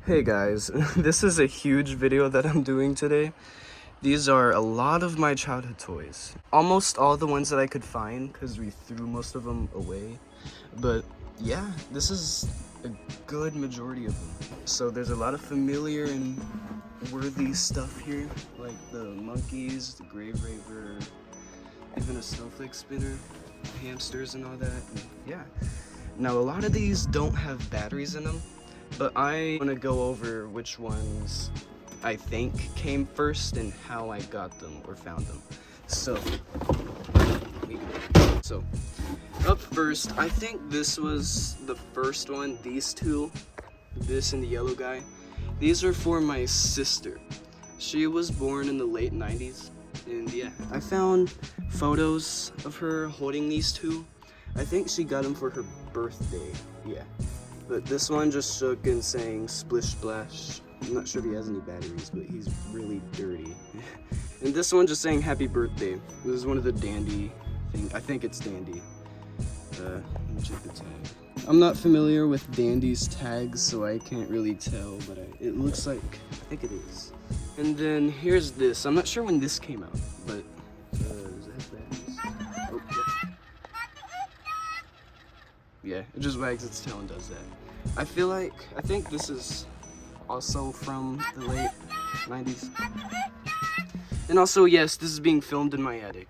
Hey guys, this is a huge video that I'm doing today. These are a lot of my childhood toys. Almost all the ones that I could find because we threw most of them away. But yeah, this is a good majority of them. So there's a lot of familiar and worthy stuff here, like the monkeys, the grave raver, even a snowflake spinner, hamsters and all that. And yeah. Now a lot of these don't have batteries in them, but I want to go over which ones I think came first and how I got them or found them. So up first, I think this was the first one. These two, this and the yellow guy, these are for my sister. She was born in the late 90s, and yeah, I found photos of her holding these two. I think she got them for her birthday, yeah. But this one just shook and sang Splish Splash. I'm not sure if he has any batteries, but he's really dirty. And this one just saying Happy Birthday. This is one of the Dandy thing. I think it's Dandy. Let me check the tag. I'm not familiar with Dandy's tags, so I can't really tell, but it looks like, I think it is. And then here's this. I'm not sure when this came out, but does it have batteries? Oh, yeah, it just wags its tail and does that. I think this is also from the late 90s. And also, yes, this is being filmed in my attic.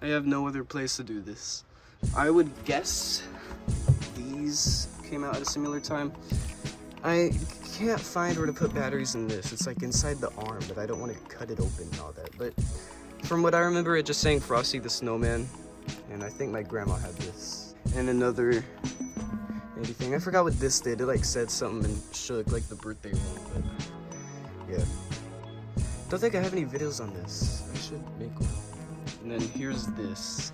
I have no other place to do this. I would guess these came out at a similar time. I can't find where to put batteries in this. It's like inside the arm, but I don't want to cut it open and all that. But from what I remember, it just saying Frosty the Snowman. And I think my grandma had this. And another anything. I forgot what this did. It like said something and shook like the birthday one, but yeah. Don't think I have any videos on this. I should make one. And then here's this.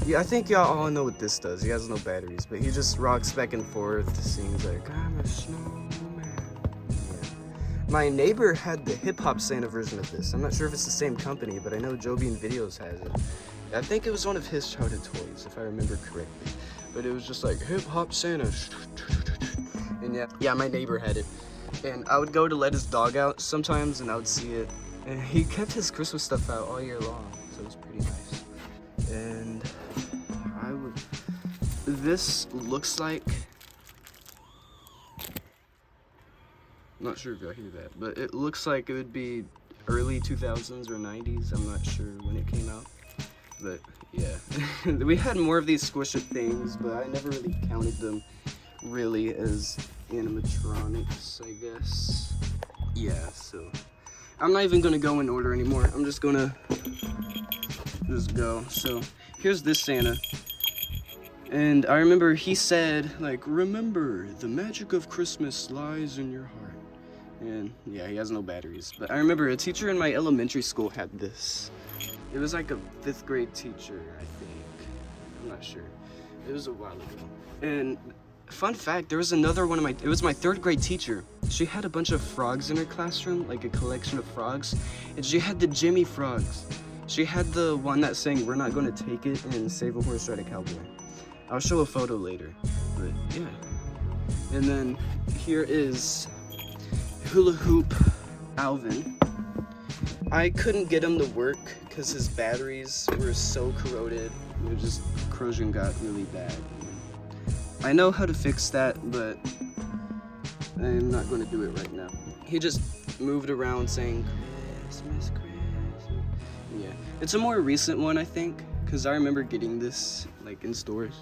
Yeah, I think y'all all know what this does. He has no batteries, but he just rocks back and forth. Sings like, I'm a snowman. Yeah. My neighbor had the hip-hop Santa version of this. I'm not sure if it's the same company, but I know Jovian Videos has it. I think it was one of his childhood toys, if I remember correctly. But it was just like, hip-hop Santa. And yeah, my neighbor had it. And I would go to let his dog out sometimes, and I would see it. And he kept his Christmas stuff out all year long, so it was pretty nice. And this looks like, I'm not sure if y'all hear that, but it looks like it would be early 2000s or 90s. I'm not sure when it came out, but yeah. We had more of these Squish It things, but I never really counted them really as animatronics, I guess. Yeah, so I'm not even gonna go in order anymore. I'm just gonna go. So here's this Santa. And I remember he said, like, remember, the magic of Christmas lies in your heart. And yeah, he has no batteries. But I remember a teacher in my elementary school had this. It was like a 5th grade teacher, I think. I'm not sure. It was a while ago. And fun fact, there was another one of it was my 3rd grade teacher. She had a bunch of frogs in her classroom, like a collection of frogs. And she had the Jimmy frogs. She had the one that sang, we're not gonna take it, and save a horse, ride a cowboy. I'll show a photo later, but yeah. And then here is Hula Hoop Alvin. I couldn't get him to work because his batteries were so corroded. Corrosion got really bad. I know how to fix that, but I'm not going to do it right now. He just moved around saying, Christmas, Christmas. Yeah, it's a more recent one, I think, because I remember getting this like in stores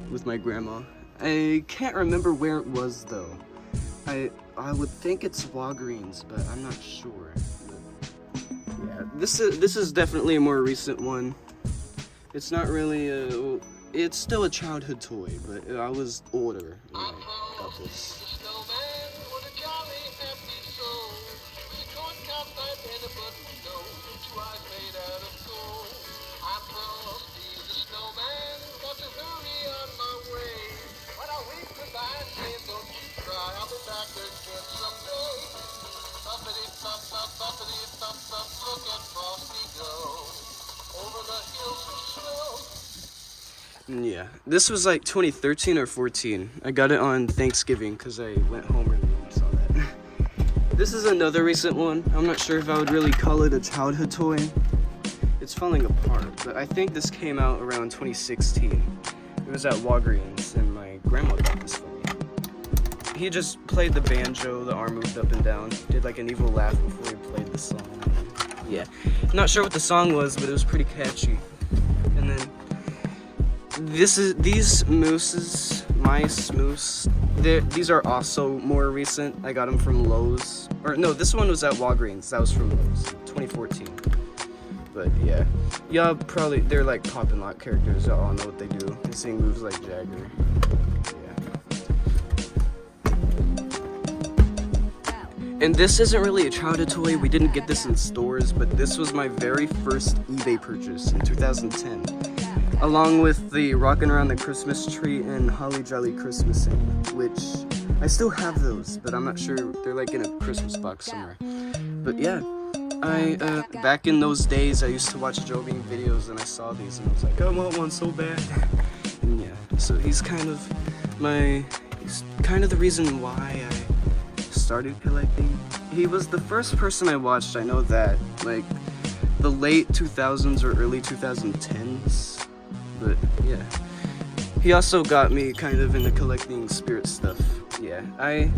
with my grandma. I can't remember where it was though. I would think it's Walgreens, but I'm not sure. But yeah, this is definitely a more recent one. It's not really it's still a childhood toy, but I was older when I got this. Yeah, this was like 2013 or 14. I got it on Thanksgiving because I went home early and saw that. This is another recent one. I'm not sure if I would really call it a childhood toy. It's falling apart, but I think this came out around 2016. It was at Walgreens, and my grandma got this for me. He just played the banjo, the arm moved up and down, did like an evil laugh before he played the song. Yeah, not sure what the song was, but it was pretty catchy. And then these moose, these are also more recent. I got them from Lowe's. Or no, this one was at Walgreens. That was from Lowe's, 2014. But yeah, y'all probably, they're like pop and lock characters. Y'all all know what they do. They sing moves like Jagger. Yeah. And this isn't really a childhood toy. We didn't get this in stores, but this was my very first eBay purchase in 2010. Along with the Rockin' Around the Christmas Tree and Holly Jolly Christmasing, which I still have those, but I'm not sure, they're like in a Christmas box somewhere. But yeah, back in those days, I used to watch Joe Bean videos and I saw these and I was like, I want one so bad. And yeah, so he's kind of the reason why I started collecting. He was the first person I watched, I know that, like the late 2000s or early 2010s. But yeah, he also got me kind of into collecting spirit stuff. Yeah, I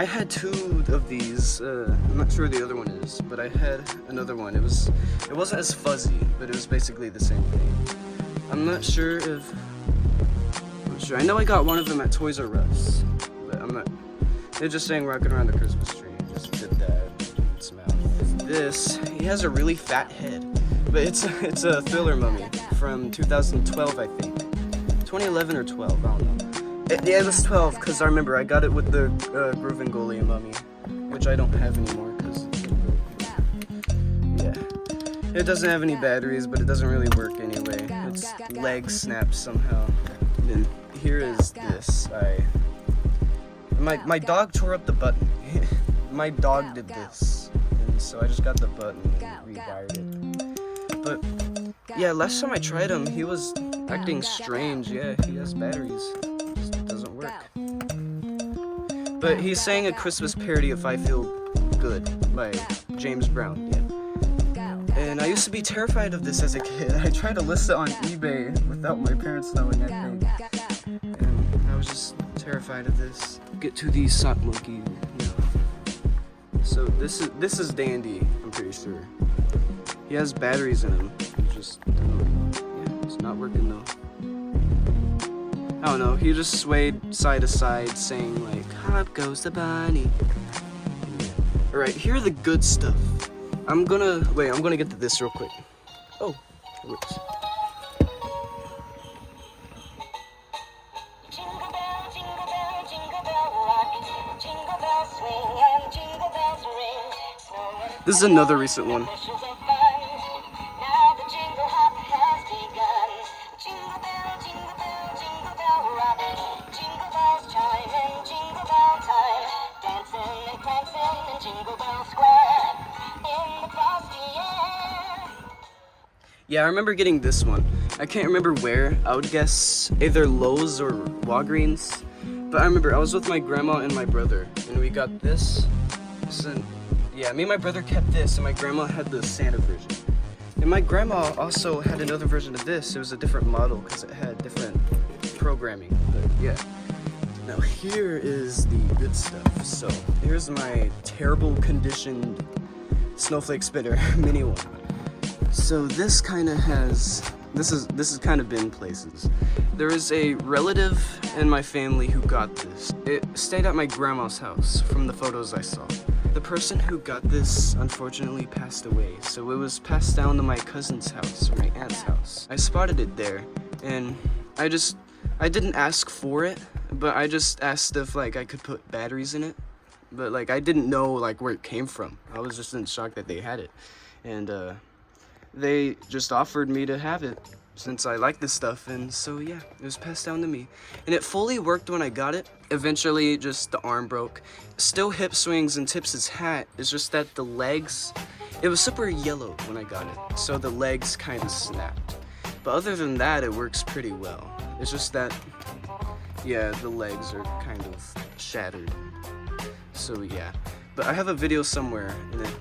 had two of these. I'm not sure the other one is, but I had another one. It wasn't as fuzzy, but it was basically the same thing. I'm not sure. I know I got one of them at Toys R Us, but I'm not. They're just saying Rockin' Around the Christmas Tree. Just did that in its mouth. This, he has a really fat head. But it's a Thriller mummy from 2012, I think. 2011 or 12, I don't know. Yeah, it was 12, because I remember I got it with the Groove and Goalie mummy, which I don't have anymore, because yeah. It doesn't have any batteries, but it doesn't really work anyway. Its leg snaps somehow. And then here is this. My dog tore up the button. My dog did this. And so I just got the button and rewired it. But yeah, last time I tried him, he was acting strange. Yeah, he has batteries. It just doesn't work. But he sang a Christmas parody of I Feel Good by James Brown. Yeah. And I used to be terrified of this as a kid. I tried to list it on eBay without my parents knowing, I think. And I was just terrified of this. Get to the sock monkey. Yeah. So this is Dandy, I'm pretty sure. He has batteries in him. It's not working though. I don't know. He just swayed side to side, saying like, "Hop goes the bunny." All right, here are the good stuff. I'm gonna get to this real quick. Oh, it works. Jingle bell, jingle bell, jingle bell rock. Jingle bells swing and jingle bells ring. This is another recent one. Yeah, I remember getting this one. I can't remember where. I would guess either Lowe's or Walgreens. But I remember I was with my grandma and my brother, and we got this. Yeah, me and my brother kept this, and my grandma had the Santa version. And my grandma also had another version of this. It was a different model because it had different programming. But yeah. Now here is the good stuff. So here's my terrible conditioned Snowflake spinner mini one. So this kind of has, this has kind of been places. There is a relative in my family who got this. It stayed at my grandma's house from the photos I saw. The person who got this unfortunately passed away, so it was passed down to my cousin's house, or my aunt's house. I spotted it there, and I didn't ask for it, but I just asked if like I could put batteries in it. But like I didn't know like where it came from. I was just in shock that they had it. And they just offered me to have it since I like this stuff, and so yeah, it was passed down to me. And it fully worked when I got it. Eventually, just the arm broke. Still hip swings and tips his hat. It's just that the legs, it was super yellow when I got it, so the legs kind of snapped. But other than that, it works pretty well. It's just that, yeah, the legs are kind of shattered. So yeah, but I have a video somewhere, and it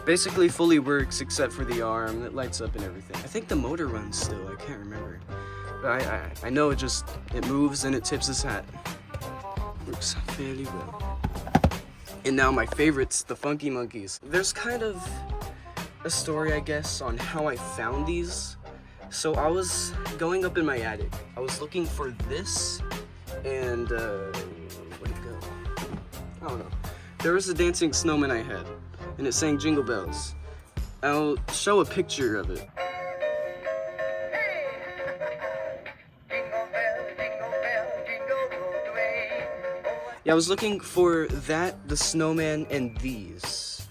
basically fully works except for the arm that lights up and everything. I think the motor runs still, I can't remember. But I know it moves and it tips his hat. Works fairly well. And now my favorites, the Funky Monkeys. There's kind of a story, I guess, on how I found these. So I was going up in my attic. I was looking for this, and where'd it go? I don't know. There was a dancing snowman I had, and it sang Jingle Bells. I'll show a picture of it. Yeah, I was looking for that, the snowman, and these.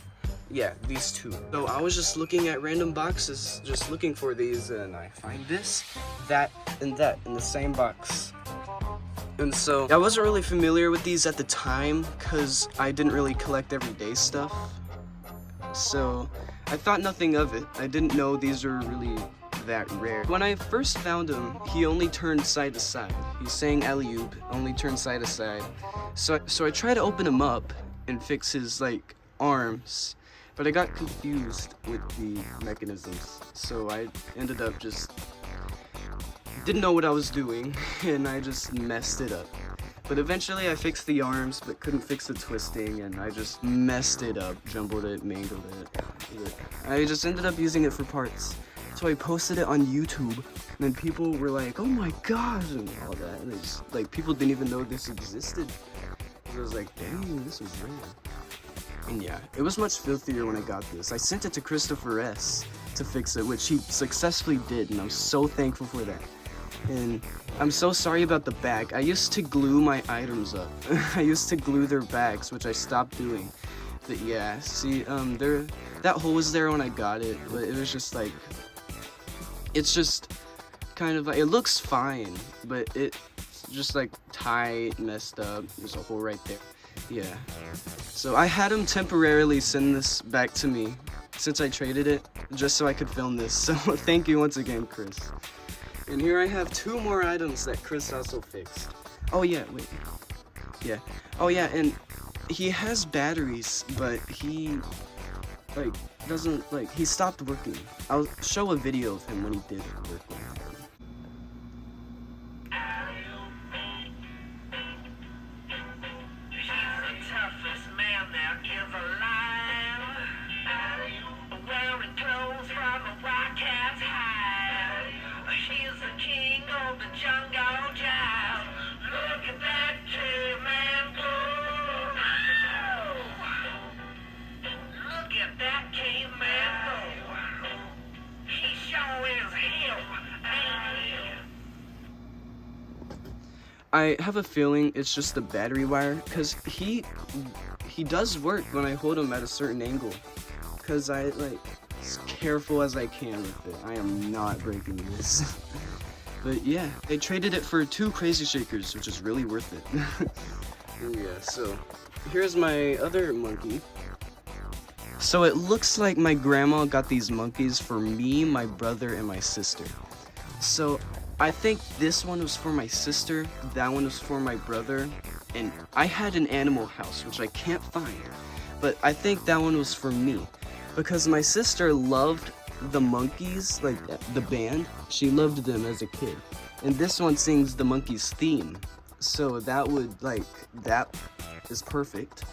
Yeah, these two. So I was just looking at random boxes, just looking for these, and I find this, that in the same box. And so I wasn't really familiar with these at the time because I didn't really collect everyday stuff. So I thought nothing of it. I didn't know these were really that rare. When I first found him, he only turned side to side. He sang alley-oop, only turned side to side. So I tried to open him up and fix his like arms, but I got confused with the mechanisms. So I ended up just didn't know what I was doing, and I just messed it up. But eventually I fixed the arms, but couldn't fix the twisting, and I just messed it up, jumbled it, mangled it. I just ended up using it for parts. So I posted it on YouTube, and then people were like, "Oh my god," and all that. And it's like people didn't even know this existed. So I was like, "Dang, this was rare." And yeah, it was much filthier when I got this. I sent it to Christopher S. to fix it, which he successfully did, and I'm so thankful for that. And I'm so sorry about the back. I used to glue my items up. I used to glue their backs, which I stopped doing. But yeah, see, that hole was there when I got it, but it was just like, it's just kind of like, it looks fine, but it's just like tight, messed up. There's a hole right there. Yeah. So I had him temporarily send this back to me since I traded it, just so I could film this. So thank you once again, Chris. And here I have two more items that Chris also fixed. Oh yeah, wait. Yeah. Oh yeah, and he has batteries, but he like doesn't like he stopped working. I'll show a video of him when he did work with him. I have a feeling it's just the battery wire, because he does work when I hold him at a certain angle, because I like as careful as I can with it. I am not breaking this. But yeah, I traded it for 2 crazy shakers, which is really worth it. And yeah, so here's my other monkey. So it looks like my grandma got these monkeys for me, my brother, and my sister. So I think this one was for my sister, that one was for my brother, and I had an animal house, which I can't find, but I think that one was for me, because my sister loved the Monkees, like the band. She loved them as a kid, and this one sings the Monkees theme, so that is perfect.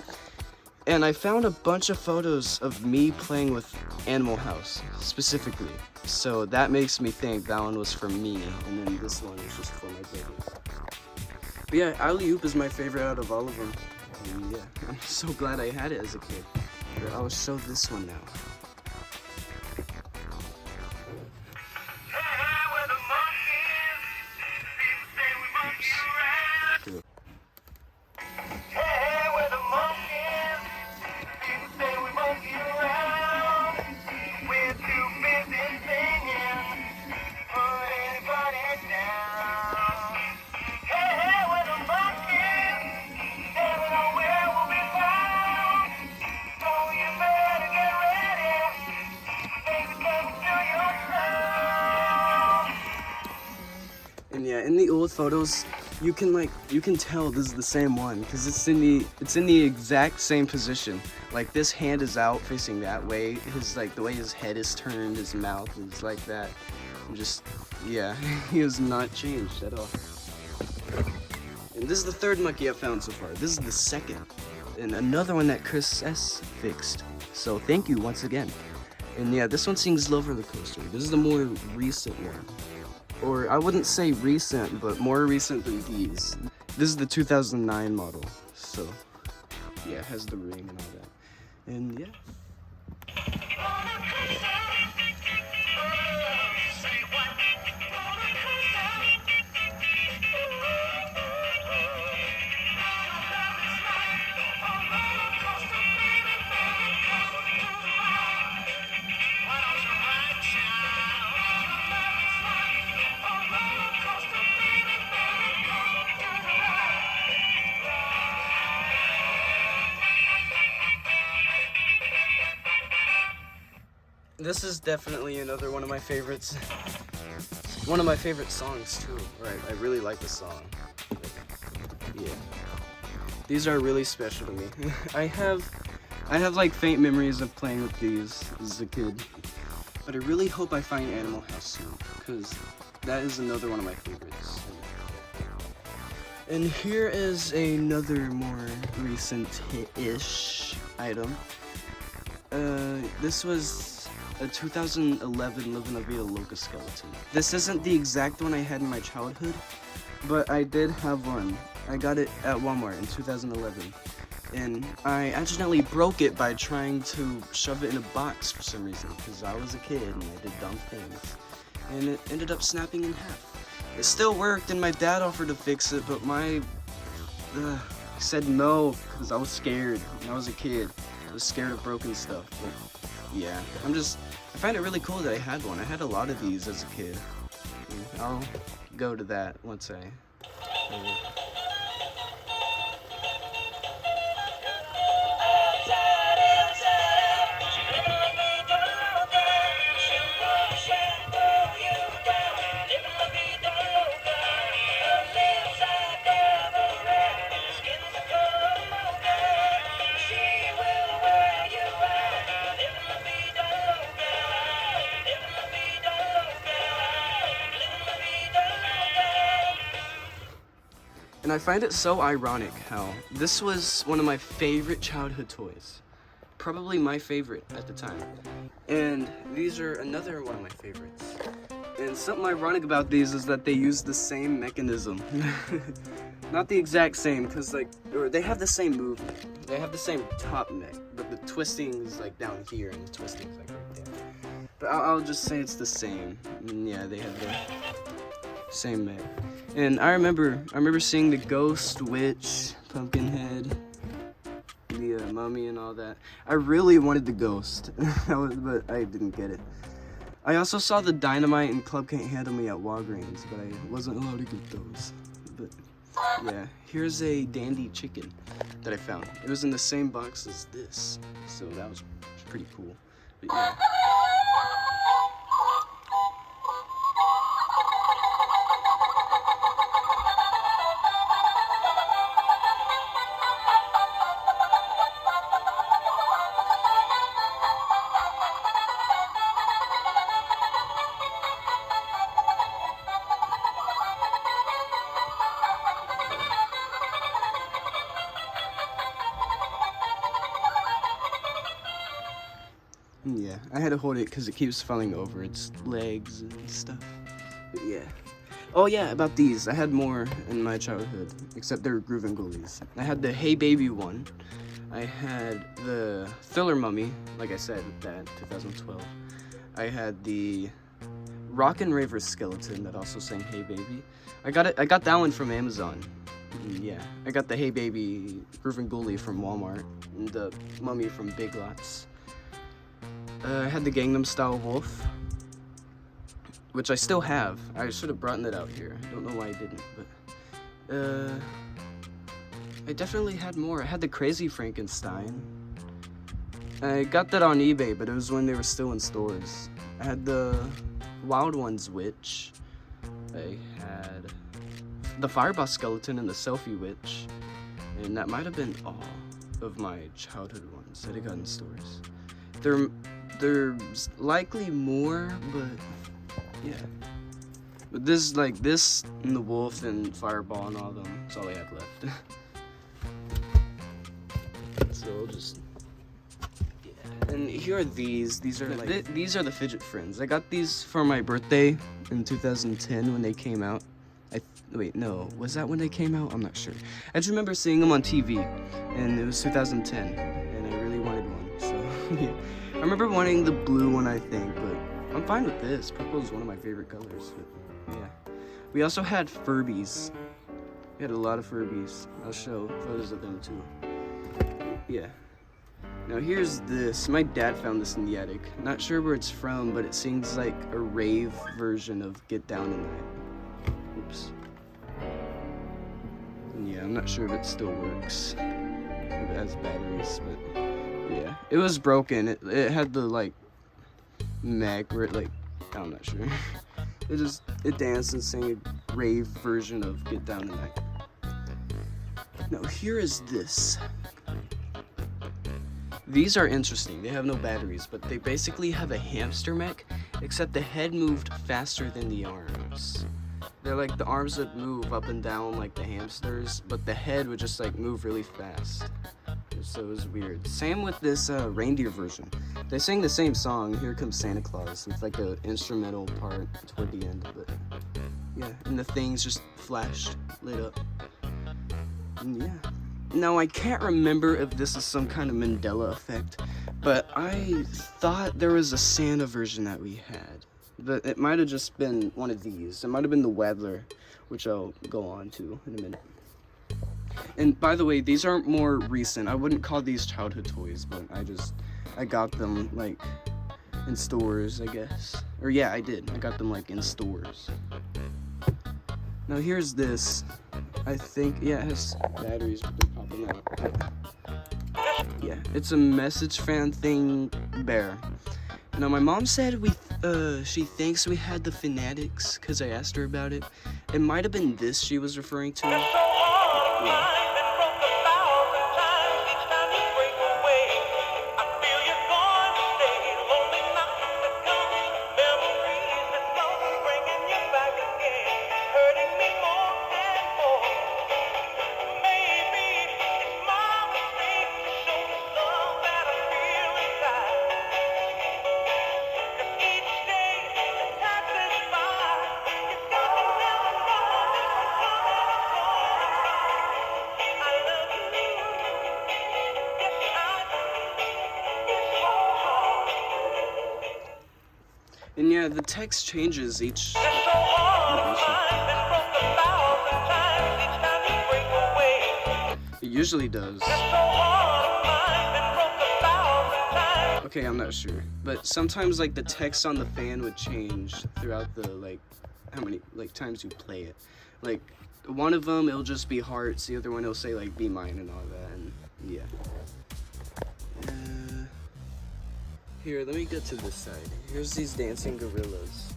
And I found a bunch of photos of me playing with Animal House, specifically. So that makes me think that one was for me, and then this one is just for my brother. But yeah, alley-oop is my favorite out of all of them. And yeah, I'm so glad I had it as a kid. But I'll show this one now. photos, you can tell this is the same one because it's in the exact same position. Like this hand is out facing that way. The way his head is turned, his mouth is like that. Yeah, he has not changed at all. And this is the third monkey I've found so far. This is the second, and another one that Chris S fixed. So thank you once again. And yeah, this one sings Love Roller Coaster. This is the more recent one. Or I wouldn't say recent, but more recent than these. This is the 2009 model. So yeah, it has the ring and all that. And yeah. This is definitely another one of my favorites. One of my favorite songs too. Right, I really like the song. Yeah. These are really special to me. I have like faint memories of playing with these as a kid. But I really hope I find Animal House soon, because that is another one of my favorites. And here is another more recent-ish item. This was a 2011 Live La Vida Loca skeleton. This isn't the exact one I had in my childhood, but I did have one. I got it at Walmart in 2011, and I accidentally broke it by trying to shove it in a box for some reason, because I was a kid and I did dumb things, and it ended up snapping in half. It still worked, and my dad offered to fix it, but I said no, because I was scared. When I was a kid, I was scared of broken stuff. But yeah, I find it really cool that I had one. I had a lot of these as a kid. I'll go to that once I... And I find it so ironic how this was one of my favorite childhood toys. Probably my favorite at the time. And these are another one of my favorites. And something ironic about these is that they use the same mechanism. Not the exact same, because they have the same movement. They have the same top mech, but the twisting is like down here and the twisting is like right there. But I'll just say it's the same. And yeah, they have the same mech. And I remember seeing the ghost, witch, pumpkinhead, the mummy and all that. I really wanted the ghost, but I didn't get it. I also saw the dynamite and Club Can't Handle Me at Walgreens, but I wasn't allowed to get those. But yeah, here's a dandy chicken that I found. It was in the same box as this, so that was pretty cool. But yeah. Yeah, I had to hold it because it keeps falling over its legs and stuff. But yeah. Oh yeah, about these. I had more in my childhood, except they were groove and goalies. I had the Hey Baby one. I had the Thriller Mummy, like I said, that 2012. I had the Rockin' Raver skeleton that also sang Hey Baby. I got that one from Amazon. Yeah, I got the Hey Baby Groove and Ghoulie from Walmart, and the Mummy from Big Lots. I had the Gangnam Style Wolf, which I still have. I should have brought it out here. I don't know why I didn't, but I definitely had more. I had the Crazy Frankenstein. I got that on eBay, but it was when they were still in stores. I had the Wild Ones Witch. I had the Fireboss skeleton and the Selfie Witch. And that might have been all of my childhood ones that I got in stores. There's likely more, but yeah. But this, like this, and the wolf and Fireball and all of them, that's all I have left. So I'll just, yeah. And here are these. These are like these are the Fidget Friends. I got these for my birthday in 2010 when they came out. Wait, no, was that when they came out? I'm not sure. I just remember seeing them on TV, and it was 2010, and I really wanted one. So yeah, I remember wanting the blue one, I think, but I'm fine with this. Purple is one of my favorite colors. But yeah, we also had Furbies. We had a lot of Furbies. I'll show photos of them too. Yeah. Now here's this. My dad found this in the attic. Not sure where it's from, but it seems like a rave version of Get Down Tonight. Oops. And yeah, I'm not sure if it still works. If it has batteries, but yeah. It was broken. It had the like mag where it like, I'm not sure. It danced and sang a rave version of Get Down Tonight. Now here is this. These are interesting. They have no batteries, but they basically have a hamster mech, except the head moved faster than the arms. They're like the arms would move up and down like the hamsters, but the head would just like move really fast. So it was weird. Same with this reindeer version. They sang the same song, Here Comes Santa Claus, with like an instrumental part toward the end of it. Yeah, and the things just flashed, lit up. And yeah. Now I can't remember if this is some kind of Mandela effect, but I thought there was a Santa version that we had. But it might have just been one of these. It might have been the Waddler, which I'll go on to in a minute. And by the way, these aren't more recent. I wouldn't call these childhood toys, but I got them like in stores, I guess. Or yeah, I did. I got them like in stores. Now here's this. I think, yeah, it has batteries, but they're popping out. Yeah, it's a message fan thing bear. Now my mom said she thinks we had the Fanatics because I asked her about it. It might have been this she was referring to. Yeah. And yeah, the text changes each. It usually does. Okay, I'm not sure. But sometimes like the text on the fan would change throughout the like how many like times you play it. Like one of them it'll just be hearts, the other one it'll say like be mine and all that, and yeah. Here, let me get to this side. Here's these dancing gorillas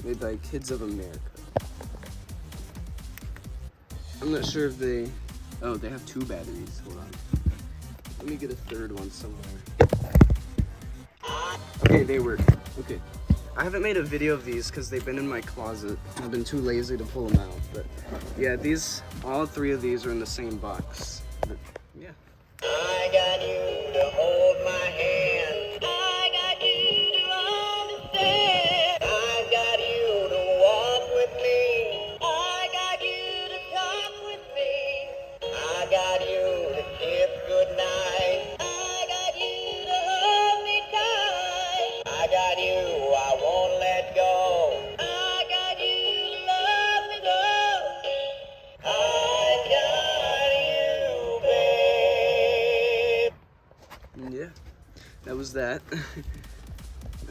made by Kids of America. I'm not sure if they have 2 batteries. Hold on. Let me get a third one somewhere. Okay, they work. Okay. I haven't made a video of these because they've been in my closet. I've been too lazy to pull them out. But yeah, all 3 of these are in the same box. But, yeah. I got you to hold my hand. I got you to understand. I got you to walk with me. I got you to talk with me. I got you to kiss goodnight. I got you to hold me tight. I got you, I won't let go. I got you to love me though. I got you, babe. Yeah, that was that.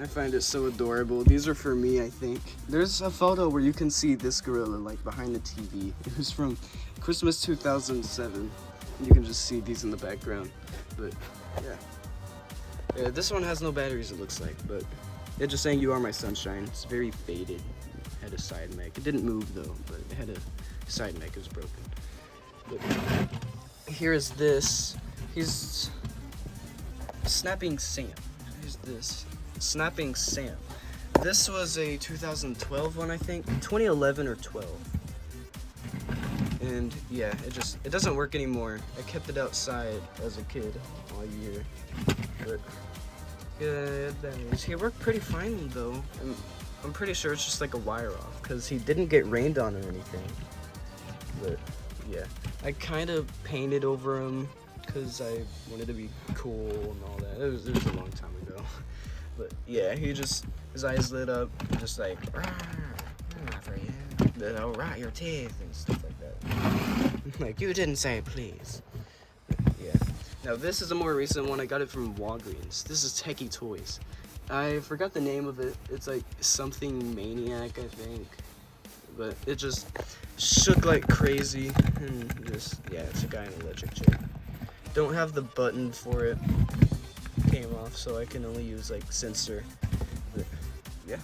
I find it so adorable. These are for me, I think. There's a photo where you can see this gorilla like behind the TV. It was from Christmas 2007. You can just see these in the background. But yeah, this one has no batteries, it looks like. But it's just saying "You Are My Sunshine." It's very faded. It had a side mic. It didn't move though, but it had a side neck is broken. But here's this. He's Snapping Sam. Here's this. Snapping Sam. This was a 2012 one, I think. 2011 or 12. And yeah, it doesn't work anymore. I kept it outside as a kid all year. But yeah, he worked pretty fine though. I'm pretty sure it's just like a wire off because he didn't get rained on or anything. But yeah, I kind of painted over him because I wanted to be cool and all that. It was a long time ago. But yeah, his eyes lit up, just like, for you. Then I'll rot your teeth and stuff like that. Like, you didn't say please. Yeah. Now this is a more recent one. I got it from Walgreens. This is Techie Toys. I forgot the name of it. It's like something Maniac, I think. But it just shook like crazy. And yeah, it's a guy in an electric chair. Don't have the button for it. Came off, so I can only use like sensor. But yeah.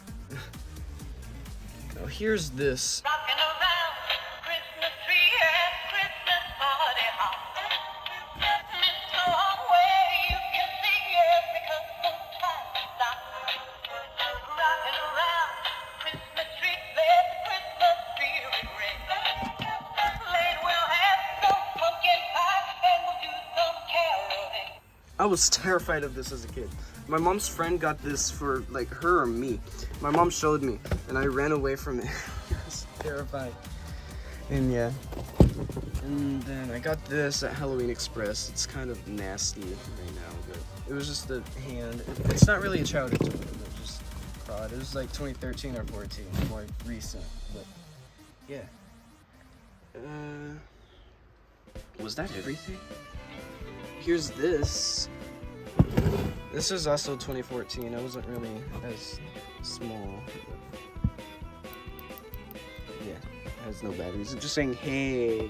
Now here's this. Rocking around Christmas tree at Christmas party hop. So on where you can see it because no time to stop. Rocking around Christmas tree, let the Christmas spirit ring. Later we'll have some pumpkin pie and we'll do some caroling. I was terrified of this as a kid. My mom's friend got this for like her or me. My mom showed me and I ran away from it. I was terrified. And yeah. And then I got this at Halloween Express. It's kind of nasty right now, but it was just a hand. It's not really a childhood toy, but just fraud. It was like 2013 or 14, more recent, but yeah. Was that everything? Here's this. This is also 2014. I wasn't really as small. Yeah, it has no batteries. It's just saying hey.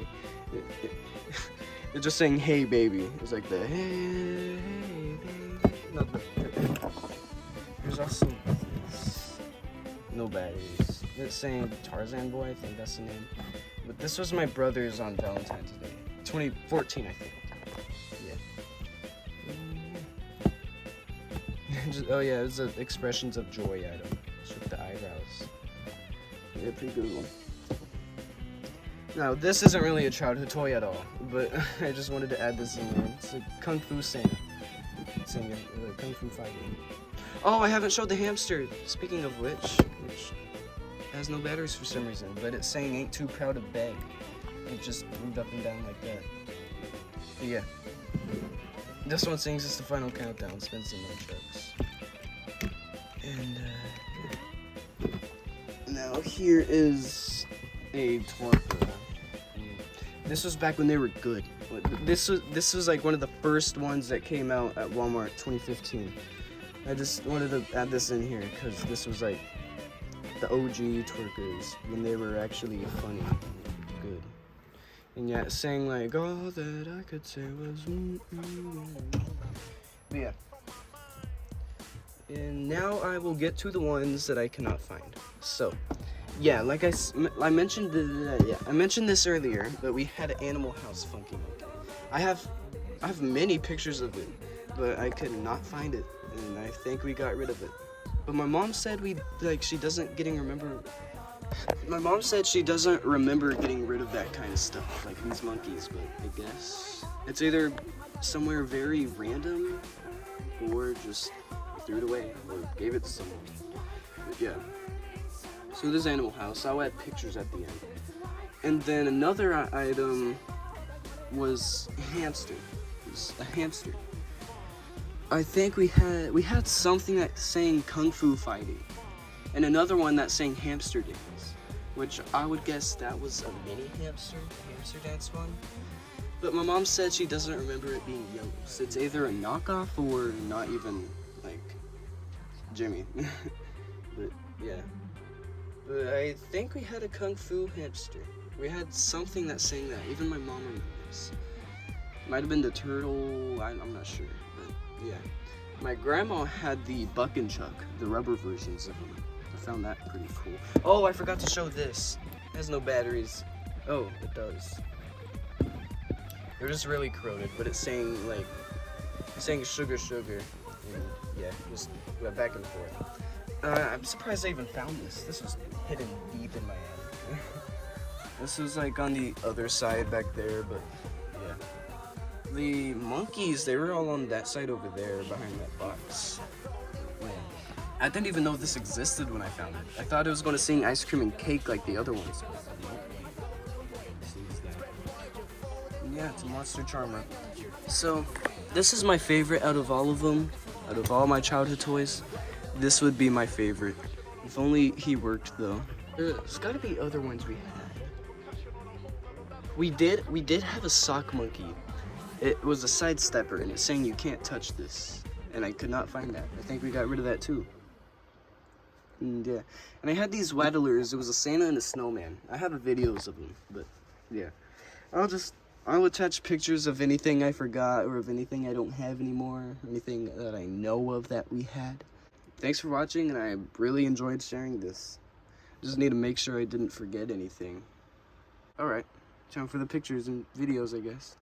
It's just saying hey baby. It's like the hey baby. No, there's also this. No batteries. It's saying Tarzan Boy. I think that's the name. But this was my brother's on Valentine's Day. 2014, I think. Oh yeah, it was an expressions of joy item. It's with the eyebrows. Yeah, pretty good one. Now this isn't really a childhood toy at all, but I just wanted to add this in there. It's a Kung Fu Santa. It's saying Kung Fu fighting. Oh, I haven't showed the hamster. Speaking of which has no batteries for some reason, but it's saying ain't too proud to beg. It just moved up and down like that. But yeah. This one sings it's the final countdown, spin some nunchucks. And now here is a Torque. This was back when they were good. This was like one of the first ones that came out at Walmart 2015. I just wanted to add this in here because this was like the OG twerkers when they were actually funny and good. And yet saying like all that I could say was But yeah. And now I will get to the ones that I cannot find. So, yeah, like I mentioned I mentioned this earlier, but we had an Animal House Funky Monkey. I have many pictures of it, but I could not find it, and I think we got rid of it. But my mom said she doesn't My mom said she doesn't remember getting rid of that kind of stuff, like these monkeys, but I guess it's either somewhere very random or just threw it away or gave it to someone. But yeah. So this Animal House, I'll add pictures at the end. And then another item was hamster. It was a hamster. I think we had something that sang Kung Fu Fighting. And another one that sang Hamster Dance, which I would guess that was a mini hamster dance one. But my mom said she doesn't remember it being Yo's. It's either a knockoff or not even, like, Jimmy. But, yeah. But I think we had a Kung Fu hamster. We had something that sang that. Even my mom remembers. Might have been the turtle, I'm not sure. But, yeah. My grandma had the Buck and Chuck, the rubber versions of them. I found that pretty cool. Oh, I forgot to show this. It has no batteries. Oh, it does. They're just really corroded, but it's saying sugar, sugar, and yeah, just went back and forth. I'm surprised I even found this. This was hidden deep in my attic. This was like on the other side back there, but yeah. The monkeys, they were all on that side over there behind that box. Man, I didn't even know this existed when I found it. I thought it was going to sing ice cream and cake like the other ones. Yeah, it's a monster charmer. So, this is my favorite out of all of them. Out of all my childhood toys, this would be my favorite. If only he worked though. There's gotta be other ones we had. We did have a sock monkey. It was a sidestepper and it's saying you can't touch this. And I could not find that. I think we got rid of that too. And yeah. And I had these waddlers. It was a Santa and a snowman. I have videos of them, but yeah. I'll attach pictures of anything I forgot or of anything I don't have anymore, or anything that I know of that we had. Thanks for watching, and I really enjoyed sharing this. Just need to make sure I didn't forget anything. Alright, time for the pictures and videos, I guess.